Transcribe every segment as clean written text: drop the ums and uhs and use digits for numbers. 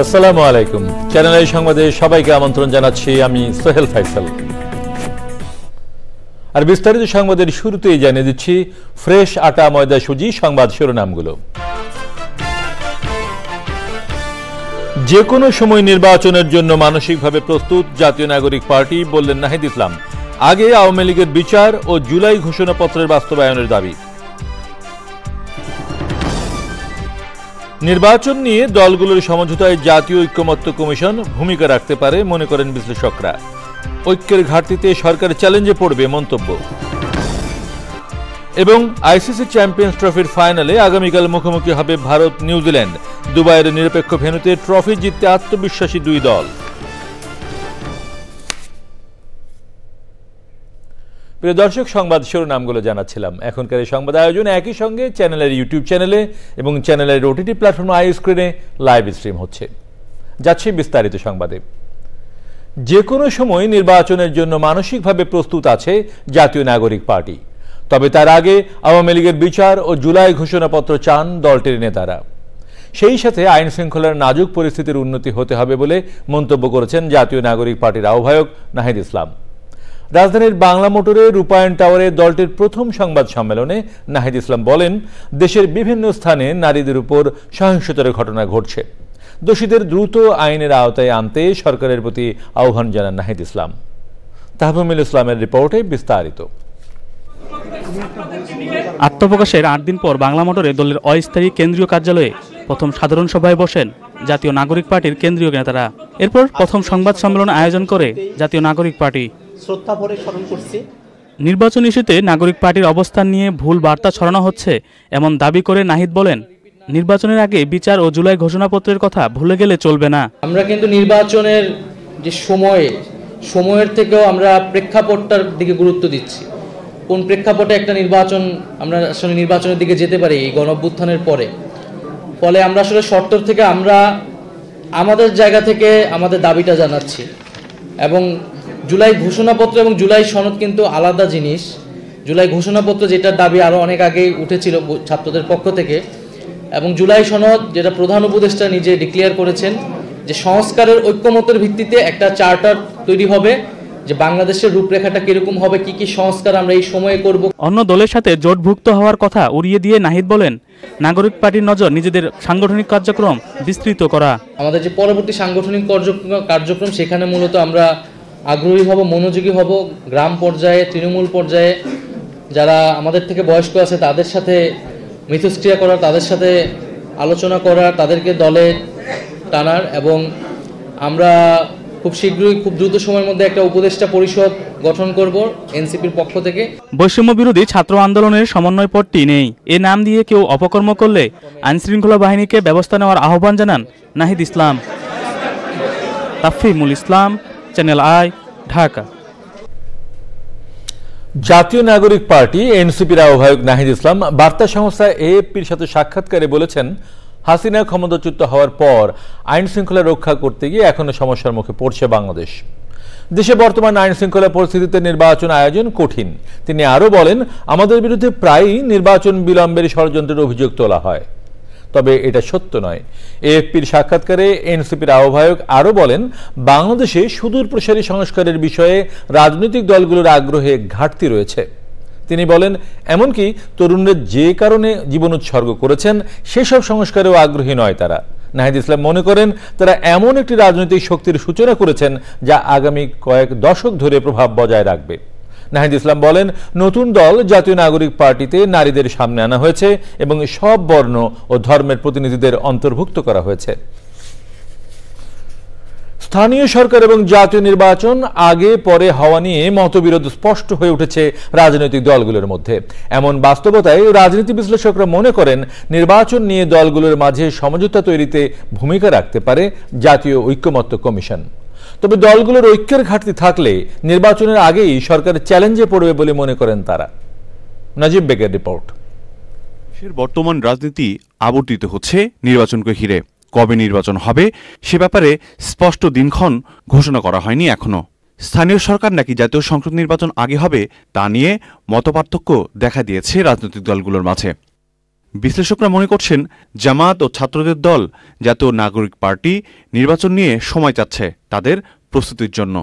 আসসালামু আলাইকুম। Channel I সংবাদে সবাইকে আমন্ত্রণ জানাচ্ছি, আমি সোহেল ফাইসাল। আর বিস্তারিত সংবাদের শুরুতেই জানিয়ে দিচ্ছি ফ্রেশ আটা ময়দা সুজি সংবাদ শিরোনামগুলো। যে কোনো সময় নির্বাচনের জন্য মানসিকভাবে প্রস্তুত জাতীয় নাগরিক পার্টি, বললেন নাহিদ ইসলাম। আগে আওয়ামী লীগের বিচার ও জুলাই ঘোষণাপত্রের বাস্তবায়নের দাবি। নির্বাচন নিয়ে দলগুলোর সমঝোতায় জাতীয় ঐক্যমত্য কমিশন ভূমিকা রাখতে পারে মনে করেন বিশ্লেষকরা। ঐক্যের ঘাটতিতে সরকার চ্যালেঞ্জে পড়বে মন্তব্য। এবং আইসিসি চ্যাম্পিয়ন্স ট্রফির ফাইনালে আগামীকাল মুখোমুখি হবে ভারত নিউজিল্যান্ড। দুবাইয়ের নিরপেক্ষ ভেন্যুতে ট্রফি জিততে আত্মবিশ্বাসী দুই দল। প্রিয় দর্শক, সংবাদ শিরোনামগুলো জানাচ্ছিলাম। এখনকার এই সংবাদ আয়োজন একই সঙ্গে চ্যানেলের ইউটিউব চ্যানেলে এবং চ্যানেলের ওটিটি প্ল্যাটফর্ম আই স্ক্রিনে লাইভ স্ট্রিম হচ্ছে। যাচ্ছে বিস্তারিত সংবাদে। যে কোনো সময় নির্বাচনের জন্য মানসিকভাবে প্রস্তুত আছে জাতীয় নাগরিক পার্টি। তবে তার আগে আওয়ামী লীগের বিচার ও জুলাই ঘোষণাপত্র চান দলটির নেতারা। সেই সাথে আইন শৃঙ্খলার নাজুক পরিস্থিতির উন্নতি হতে হবে বলে মন্তব্য করেছেন জাতীয় নাগরিক পার্টির আহ্বায়ক নাহিদ ইসলাম। রাজধানীর বাংলা মোটরে রূপায়ণ টাওয়ারে দলটির প্রথম সংবাদ সম্মেলনে নাহিদ ইসলাম বলেন, দেশের বিভিন্ন স্থানে নারীদের উপর সহিংসতার ঘটনা ঘটছে। দোষীদের দ্রুত আইনের আওতায় আনতে সরকারের প্রতি আহ্বান জানান নাহিদ ইসলাম। তাহমিমুল ইসলামের রিপোর্টে বিস্তারিত। আত্মপ্রকাশের ৮ দিন পর বাংলা মোটরে দলের অস্থায়ী কেন্দ্রীয় কার্যালয়ে প্রথম সাধারণ সভায় বসেন জাতীয় নাগরিক পার্টির কেন্দ্রীয় নেতারা। এরপর প্রথম সংবাদ সম্মেলন আয়োজন করে জাতীয় নাগরিক পার্টি। নির্বাচন ইস্যুতে নাগরিক পার্টির অবস্থান নিয়ে ভুল বার্তা ছড়ানো হচ্ছে এমন দাবি করে নাহিদ বলেন, নির্বাচনের আগে বিচার ও জুলাই ঘোষণাপত্রের কথা ভুলে গেলে চলবে না। আমরা কিন্তু নির্বাচনের যে সময়ের থেকেও আমরা প্রেক্ষাপটটার দিকে গুরুত্ব দিচ্ছি। কোন প্রেক্ষাপটে একটা নির্বাচন আমরা আসলে নির্বাচনের দিকে যেতে পারি এই গণঅভ্যুত্থানের পরে। ফলে আমরা আসলে শর্তর থেকে আমরা আমাদের জায়গা থেকে আমাদের দাবিটা জানাচ্ছি। এবং জুলাই ঘোষণাপত্র এবং জুলাই সনদ কিন্তু আলাদা জিনিস। জুলাই ঘোষণাপত্র যেটার দাবি আরও অনেক আগেই উঠেছিল ছাত্রদের পক্ষ থেকে, এবং জুলাই সনদ যেটা প্রধান উপদেষ্টা নিজে ডিক্লেয়ার করেছেন যে সংস্কারের ঐক্যমতের ভিত্তিতে একটা চার্টার তৈরি হবে, যে বাংলাদেশের রূপরেখাটা কিরকম হবে, কি কি সংস্কার আমরা এই সময়ে করব। অন্য দলের সাথে জোটভুক্ত হওয়ার কথা উড়িয়ে দিয়ে নাহিদ বলেন, নাগরিক পার্টির নজর নিজেদের সাংগঠনিক কার্যক্রম বিস্তৃত করা। আমাদের যে পরবর্তী সাংগঠনিক কার্যক্রম সেখানে মূলত আমরা আগ্রহী হব, মনোযোগী হব। গ্রাম পর্যায়ে, তৃণমূল পর্যায়ে যারা আমাদের থেকে বয়স্ক আছে তাদের সাথে মিথস্ক্রিয়া করার, তাদের সাথে আলোচনা করার, তাদেরকে দলে টানার। এবং আমরা খুব শীঘ্রই, খুব দ্রুত সময়ের মধ্যে একটা উপদেষ্টা পরিষদ গঠন করব এনসিপির পক্ষ থেকে। বৈষম্য বিরোধী ছাত্র আন্দোলনের সমন্বয় পদটি নেই, এ নাম দিয়ে কেউ অপকর্ম করলে আইনশৃঙ্খলা বাহিনীকে ব্যবস্থা নেওয়ার আহ্বান জানান নাহিদ ইসলাম। তাফহিমুল ইসলাম, চ্যানেল আই, ঢাকা। জাতীয় নাগরিক পার্টি এনসিপির আহ্বায়ক নাহিদ ইসলাম বার্তা সংস্থা এএফপির সাথে সাক্ষাৎকারে বলেছেন, হাসিনা ক্ষমতাচ্যুত হওয়ার পর আইন শৃঙ্খলা রক্ষা করতে গিয়ে এখনো সমস্যার মুখে পড়ছে বাংলাদেশ। দেশে বর্তমান আইন শৃঙ্খলা পরিস্থিতিতে নির্বাচন আয়োজন কঠিন। তিনি আরও বলেন, আমাদের বিরুদ্ধে প্রায়ই নির্বাচন বিলম্বের ষড়যন্ত্রের অভিযোগ তোলা হয়, তবে এটা সত্য নয়। এএফপির সাক্ষাৎকারে এনসিপির আহ্বায়ক আরও বলেন, বাংলাদেশে সুদূর প্রসারী সংস্কারের বিষয়ে রাজনৈতিক দলগুলোর আগ্রহে ঘাটতি রয়েছে। তিনি বলেন, এমনকি তরুণরা যে কারণে জীবন উৎসর্গ করেছেন সেসব সংস্কারেও আগ্রহী নয় তারা। নাহিদ ইসলাম মনে করেন, তারা এমন একটি রাজনৈতিক শক্তির সূচনা করেছেন যা আগামী কয়েক দশক ধরে প্রভাব বজায় রাখবে। নাহিদ ইসলাম বলেন, নতুন দল জাতীয় নাগরিক পার্টিতে নারীদের সামনে আনা হয়েছে এবং সব বর্ণ ও ধর্মের প্রতিনিধিদের অন্তর্ভুক্ত করা হয়েছে। স্থানীয় সরকার এবং জাতীয় নির্বাচন আগে পরে হওয়া নিয়ে মতবিরোধ স্পষ্ট হয়ে উঠেছে রাজনৈতিক দলগুলোর মধ্যে। এমন বাস্তবতায় রাজনীতি বিশ্লেষকরা মনে করেন নির্বাচন নিয়ে দলগুলোর মাঝে সমঝোতা তৈরিতে ভূমিকা রাখতে পারে জাতীয় ঐক্যমত্য কমিশন। তবে দলগুলোর ঐক্যের ঘাটতি থাকলে নির্বাচনের আগেই সরকার চ্যালেঞ্জে পড়বে বলে মনে করেন তারা। নাজিব বেগের রিপোর্ট। বর্তমান রাজনীতি আবর্তিত হচ্ছে নির্বাচনকে ঘিরে। কবে নির্বাচন হবে সে ব্যাপারে স্পষ্ট দিনক্ষণ ঘোষণা করা হয়নি এখনো। স্থানীয় সরকার নাকি জাতীয় সংসদ নির্বাচন আগে হবে তা নিয়ে মতপার্থক্য দেখা দিয়েছে রাজনৈতিক দলগুলোর মাঝে। বিশ্লেষকরা মনে করছেন জামায়াত ও ছাত্রদের দল জাতীয় নাগরিক পার্টি নির্বাচন নিয়ে সময় চাচ্ছে তাদের প্রস্তুতির জন্য।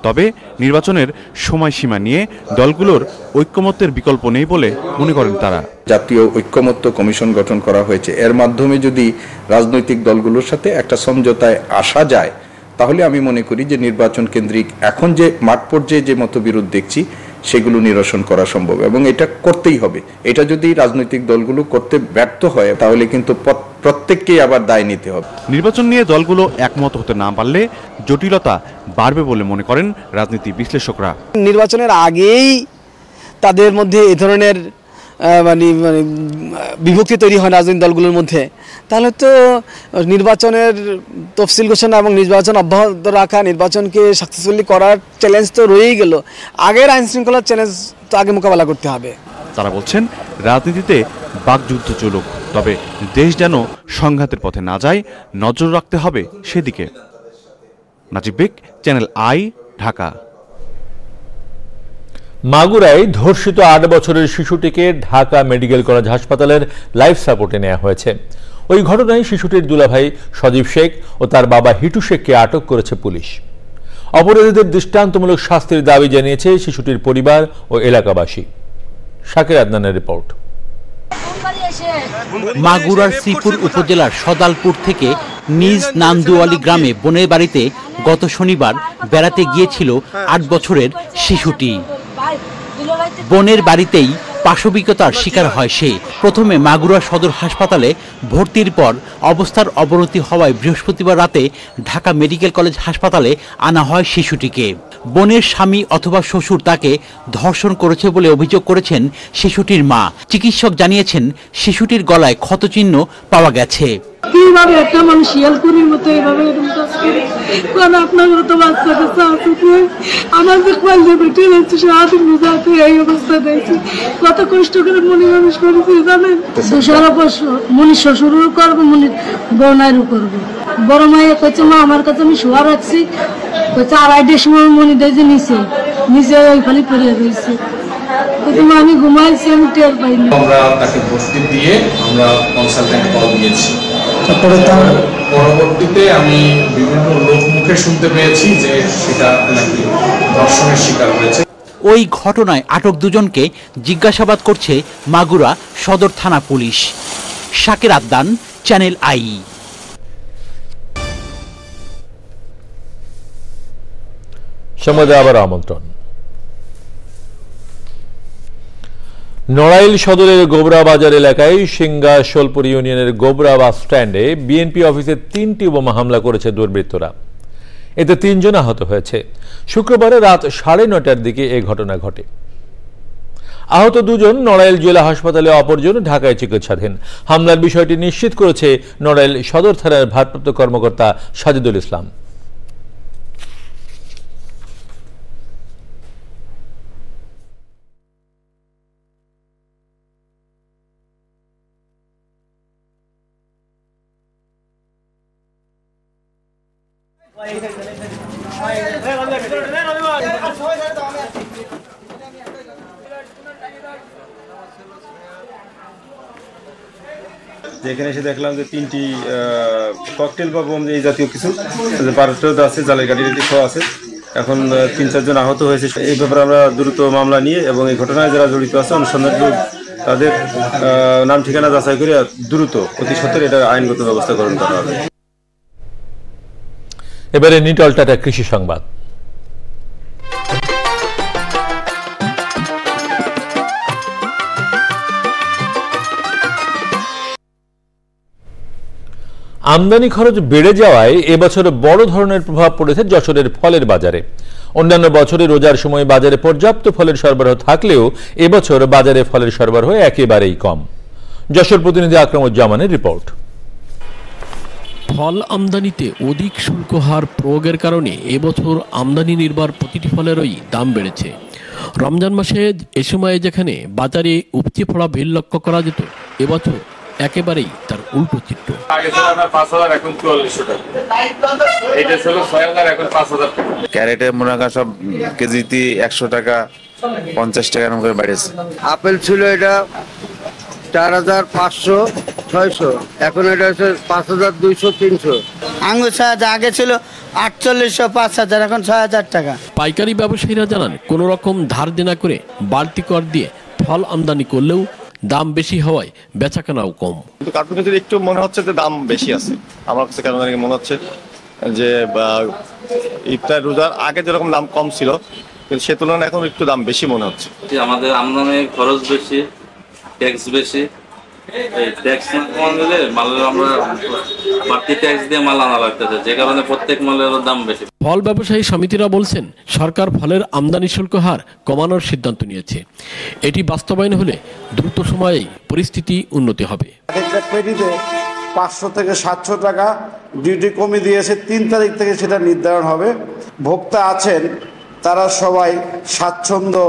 তবে নির্বাচনের সময়সীমা নিয়ে দলগুলোর ঐক্যমত্যের বিকল্প নেই বলে মনে করেন তারা। জাতীয় ঐক্যমত্য কমিশন গঠন করা হয়েছে, এর মাধ্যমে যদি রাজনৈতিক দলগুলোর সাথে একটা সমঝোতায় আসা যায় তাহলে আমি মনে করি যে নির্বাচন কেন্দ্রিক এখন যে মাঠ পর্যায়ে যে মতবিরোধ দেখছি সেগুলো নিরসন করা সম্ভব, এবং এটা করতেই হবে। এটা যদি রাজনৈতিক দলগুলো করতে ব্যর্থ হয় তাহলে কিন্তু প্রত্যেককেই আবার দায় নিতে হবে। নির্বাচন নিয়ে দলগুলো একমত হতে না পারলে জটিলতা বাড়বে বলে মনে করেন রাজনীতি বিশ্লেষকরা। নির্বাচনের আগেই তাদের মধ্যে এই ধরনের মানে বিভক্তি তৈরি হয় রাজনৈতিক দলগুলোর মধ্যে, তাহলে তো নির্বাচনের তফসিল ঘোষণা এবং নির্বাচন অব্যাহত রাখা, নির্বাচনকে সাকসেসফুলি করার চ্যালেঞ্জ তো রয়েই গেল। আগের আইন শৃঙ্খলার চ্যালেঞ্জ তো আগে মোকাবেলা করতে হবে। তারা বলছেন রাজনীতিতে বাকযুদ্ধ চলুক, তবে দেশ যেন সংঘাতের পথে না যায় নজর রাখতে হবে সেদিকে। নাজিব বেগ, চ্যানেল আই, ঢাকা। মাগুরায় ধর্ষিত 8 বছরের শিশুটিকে ঢাকা মেডিকেল কলেজ হাসপাতালের লাইফ সাপোর্টে নেওয়া হয়েছে। ওই ঘটনায় শিশুটির দুলাভাই সজীব শেখ ও তার বাবা হিটু শেখকে আটক করেছে পুলিশ। অপরাধীদের দৃষ্টান্তমূলক শাস্তির দাবি জানিয়েছে শিশুটির পরিবার ও এলাকাবাসী। শাকির আদনানের রিপোর্ট। মাগুরার শ্রীপুর উপজেলার সদালপুর থেকে নিজ নান্দুয়ালি গ্রামে বোনের বাড়িতে গত শনিবার বেড়াতে গিয়েছিল 8 বছরের শিশুটি। বোনের বাড়িতেই পাশবিকতার শিকার হয় সে। প্রথমে মাগুরা সদর হাসপাতালে ভর্তির পর অবস্থার অবনতি হওয়ায় বৃহস্পতিবার রাতে ঢাকা মেডিকেল কলেজ হাসপাতালে আনা হয় শিশুটিকে। বোনের স্বামী অথবা শ্বশুর তাকে ধর্ষণ করেছে বলে অভিযোগ করেছেন শিশুটির মা। চিকিৎসক জানিয়েছেন শিশুটির গলায় ক্ষতচিহ্ন পাওয়া গেছে। কিভাবে একটা মানুষ শিয়ালকুড়ির মতো এইভাবে কারণ আপনার তো বাচ্চা কাচ্চা আছে, আমার যে কলেজে বেটে যাচ্ছে সারাদিন বোঝাতে এই অবস্থা দেখছি, কত কষ্ট করে মনে মানুষ করেছি জানেন। দোষারোপ মনি শ্বশুরও করবো, মনি বোনারও করবো। বড় মায়ের কাছে মা আমার কাছে আমি শোয়া রাখছি, 4-2টার সময় মনি দেখে নিচে ওই খালি পড়ে রয়েছে, আমি ঘুমাইছি, আমি টের পাইনি। আমরা তাকে ভর্তি দিয়ে আমরা কনসালটেন্ট কল দিয়েছি। পরবর্তীতে আমি বিভিন্ন লোক মুখে শুনতে পেয়েছি যে সেটা নাকি ধর্ষণের শিকার হয়েছে। ওই ঘটনায় আটক দুজনকে জিজ্ঞাসাবাদ করছে মাগুরা সদর থানা police. Shakir Adnan, channel I. সমাজে আবার আমন্ত্রণ। নড়াইল সদরের গোবরা বাজার এলাকায় সিংগা শোলপুর ইউনিয়নের গোবরা বাস স্ট্যান্ডে বিএনপি অফিসে 3টি বোমা হামলা করেছে দুর্বৃত্তরা। এতে 3 জন আহত হয়েছে। শুক্রবার রাত 9:30টার দিকে এই ঘটনা ঘটে। আহত 2 জন নড়াইল জেলা হাসপাতালে, অপরজন ঢাকায় চিকিৎসাধীন। হামলার বিষয়টি নিশ্চিত করেছে নড়াইল সদর থানার ভারপ্রাপ্ত কর্মকর্তা সাজিদুল ইসলাম। যেখানে এসে দেখলাম যে 3টি ককটেল বা বোম এই জাতীয় কিছু ভারত আছে, জালের গাড়ির কিছু আছে। এখন 3-4 জন আহত হয়েছে। এই ব্যাপারে আমরা দ্রুত মামলা নিয়ে এবং এই ঘটনায় যারা জড়িত আছে অনুসন্ধান তাদের নাম ঠিকানা যাচাই করে দ্রুত অতি সত্বর এটা আইনগত ব্যবস্থা গ্রহণ করা হবে। এবারে নিটল টাটা কৃষি সংবাদ। আমদানি খরচ বেড়ে যাওয়ায় এবছর বড় ধরনের প্রভাব পড়েছে যশোরের ফলের বাজারে। অন্যান্য বছরে রোজার সময় বাজারে পর্যাপ্ত ফলের সরবরাহ থাকলেও এবছর বাজারে ফলের সরবরাহ একেবারেই কম। যশোর প্রতিনিধি আকরামুজ্জামানের রিপোর্ট। ফল আমদানিতে অধিক শুল্ক হার প্রয়োগের কারণে এবছর আমদানি নির্ভর প্রতিটি ফলেরই দাম বেড়েছে। রমজান মাসে এ সময়ে যেখানে বাজারে উপচে পড়া ভিড় লক্ষ্য করা যেত, এবছর একেবারেই তার উল্টো চিত্র। ক্যারেটে মনে করেন সব কেজিতে 100 টাকা 50 টাকা এরকম করে বেড়েছে। আপেল ছিল এটা 4500 600, এখন এটা হচ্ছে 5200 300। আঙ্গুর 6000, আগে ছিল 4800 5000, এখন 6000 টাকা। পাইকারি ব্যবসায়ীরা জানান কোন রকম ধার দেনা করে বাড়তি কর দিয়ে ফল আমদানি করলেও দাম বেশি হওয়ায় বেচাকেনাও কম। কিন্তু কার্টুন ক্ষেত্রে একটু মনে হচ্ছে যে দাম বেশি আছে। আমার কাছে কেন জানি মনে হচ্ছে যে ইফতার রোজার আগে যেরকম দাম কম ছিল, কিন্তু সে তুলনায় এখন একটু দাম বেশি মনে হচ্ছে। আমাদের আমদানির খরচ বেশি, ট্যাক্স বেশি। ট্যাক্স না কমালে মালের আমরা বাড়তি ট্যাক্স দিয়ে মাল আনা লাগতেছে, যে কারণে প্রত্যেক মালের দাম বেশি। ফল ব্যবসায়ী সমিতিরা বলছেন সরকার ফলের আমদানি শুল্ক হার কমানোর সিদ্ধান্ত নিয়েছে। এটি বাস্তবায়ন হলে দ্রুত সময়েই পরিস্থিতি উন্নতি হবে। 500 থেকে 700 টাকা ডিউটি কমিয়ে দিয়েছে, 3 তারিখ থেকে সেটা নির্ধারণ হবে। ভোক্তা আছেন তারা সবাই স্বাচ্ছন্দ্য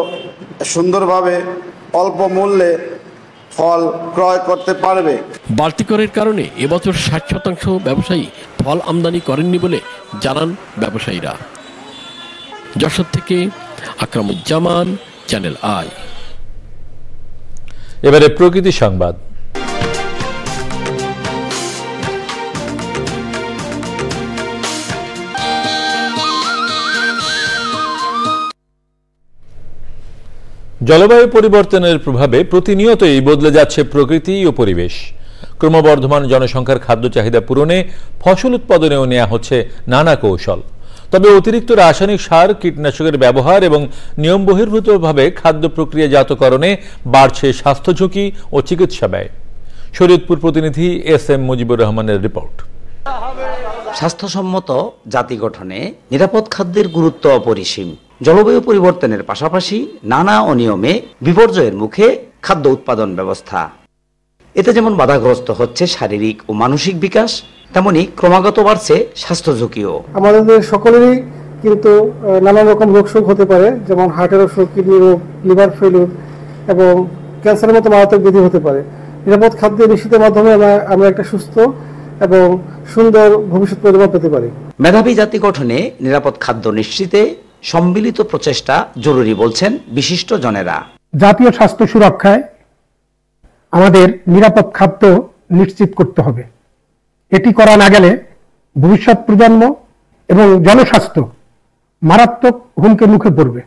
সুন্দরভাবে অল্প মূল্যে ফল ক্রয় করতে পারবে। বাড়তি করের কারণে এবছর 60% ব্যবসায়ী ফল আমদানি করেননি বলে জানান ব্যবসায়ীরা। যশোর থেকে আকরামুজ্জামান, চ্যানেল আই। এবারে প্রকৃতি সংবাদ। জলবায়ু পরিবর্তনের প্রভাবে প্রতিনিয়তই বদলে যাচ্ছে প্রকৃতি ও পরিবেশ। ক্রমবর্ধমান জনসংখ্যার খাদ্য চাহিদা পূরণে ফসল উৎপাদনেও নেওয়া হচ্ছে নানা কৌশল। তবে অতিরিক্ত রাসায়নিক সার, কীটনাশকের ব্যবহার এবং নিয়ম বহির্ভূতভাবে খাদ্য প্রক্রিয়াজাতকরণে বাড়ছে স্বাস্থ্য ঝুঁকি ও চিকিৎসা ব্যয়। শরীয়তপুর প্রতিনিধি SM মুজিবুর রহমানের রিপোর্ট। স্বাস্থ্যসম্মত জাতি গঠনে নিরাপদ খাদ্যের গুরুত্ব অপরিসীম। জলবায়ু পরিবর্তনের পাশাপাশি নানা অনিয়মে বিপর্যয়ের মুখে খাদ্য উৎপাদন ব্যবস্থা। এতে যেমন বাধাগ্রস্ত হচ্ছে শারীরিক ও মানসিক বিকাশ, তেমনি ক্রমাগত বাড়ছে স্বাস্থ্য ঝুঁকিও। আমাদের সকলেরই কিন্তু নানা রকম রোগশোক হতে পারে, যেমন হার্টের অসুখ, কিডনি রোগ, লিভার ফেলিউর এবং ক্যান্সারের মতো মারাত্মক ব্যাধি হতে পারে। নিরাপদ খাদ্য নিশ্চিতের মাধ্যমে আমরা একটা সুস্থ এবং সুন্দর ভবিষ্যৎ পরিবার পেতে পারি। মেধাবী জাতি গঠনে নিরাপদ খাদ্য নিশ্চিতে সম্মিলিত প্রচেষ্টা জরুরি বলছেন বিশিষ্ট জনেরা। জাতীয় স্বাস্থ্য সুরক্ষায় আমাদের নিরাপদ খাদ্য নিশ্চিত করতে হবে। এটি করা না গেলে ভবিষ্যৎ প্রজন্ম এবং জনস্বাস্থ্য মারাত্মক হুমকির মুখে পড়বে।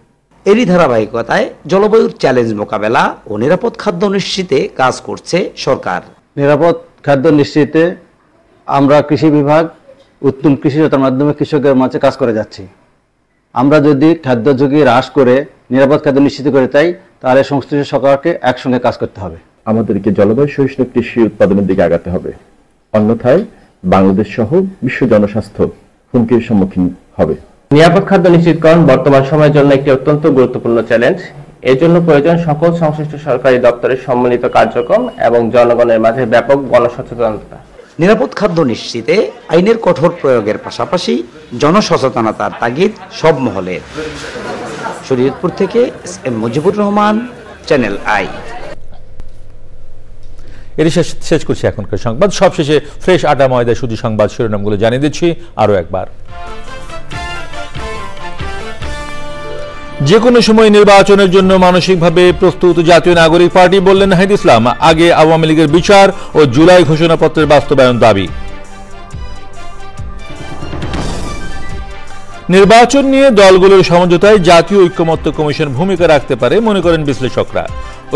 এরই ধারাবাহিকতায় জলবায়ুর চ্যালেঞ্জ মোকাবেলা ও নিরাপদ খাদ্য নিশ্চিতে কাজ করছে সরকার। নিরাপদ খাদ্য নিশ্চিতে আমরা কৃষি বিভাগ উত্তম কৃষি যন্ত্রের মাধ্যমে কৃষকের মাঝে কাজ করে যাচ্ছি। আমরা যদি খাদ্য ঝুঁকি হ্রাস করে নিরাপদ খাদ্য নিশ্চিত করে চাই, তাহলে সংশ্লিষ্ট সরকারকে একসঙ্গে কাজ করতে হবে। আমাদেরকে জলবায়ু সহিষ্ণু কৃষি উৎপাদনের দিকে আগাতে হবে, অন্যথায় বাংলাদেশ সহ বিশ্ব জনস্বাস্থ্য হুমকির সম্মুখীন হবে। নিরাপদ খাদ্য নিশ্চিতকরণ বর্তমান সময়ের জন্য একটি অত্যন্ত গুরুত্বপূর্ণ চ্যালেঞ্জ। এর জন্য প্রয়োজন সকল সংশ্লিষ্ট সরকারি দপ্তরের সম্মিলিত কার্যক্রম এবং জনগণের মাঝে ব্যাপক গণসচেতনতা। নিরাপদ খাদ্য নিশ্চিতে আইনের কঠোর প্রয়োগের পাশাপাশি জনসচেতনতার তাগিদ সব মহলের। শরীয়তপুর থেকে SM Mujibur Rahman, channel I. এর শেষ করছি এখনকার সংবাদ। সবশেষে ফ্রেশ আটা ময়দা সুজি সংবাদ শিরোনামগুলো জানিয়ে দিচ্ছি আরো একবার। যে কোনো সময় নির্বাচনের জন্য মানসিকভাবে প্রস্তুত জাতীয় নাগরিক পার্টি, বললেন নাহিদ ইসলাম। আগে আওয়ামী লীগের বিচার ও জুলাই ঘোষণাপত্রের বাস্তবায়ন দাবি। নির্বাচন নিয়ে দলগুলোর সমঝোতায় জাতীয় ঐক্যমত্য কমিশন ভূমিকা রাখতে পারে মনে করেন বিশ্লেষকরা।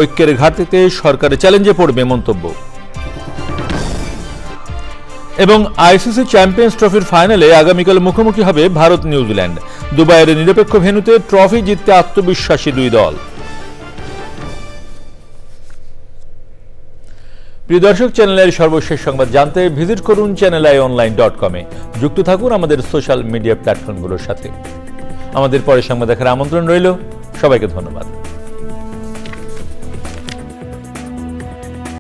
ঐক্যের ঘাটতিতে সরকারের চ্যালেঞ্জে পড়বে মন্তব্য। এবং আইসিসি চ্যাম্পিয়ন্স ট্রফির ফাইনালে আগামীকাল মুখোমুখি হবে ভারত নিউজিল্যান্ড। দুবাইয়ের নিরপেক্ষ ভেন্যুতে ট্রফি জিততে আত্মবিশ্বাসী দুই দল। প্রিয় দর্শক, চ্যানেলের সর্বশেষ সংবাদ জানতে ভিজিট করুন channelionline.com-এ। যুক্ত থাকুন আমাদের সোশ্যাল মিডিয়া প্ল্যাটফর্মগুলোর সাথে। আমাদের পরের সংবাদ দেখার আমন্ত্রণ রইল। সবাইকে ধন্যবাদ।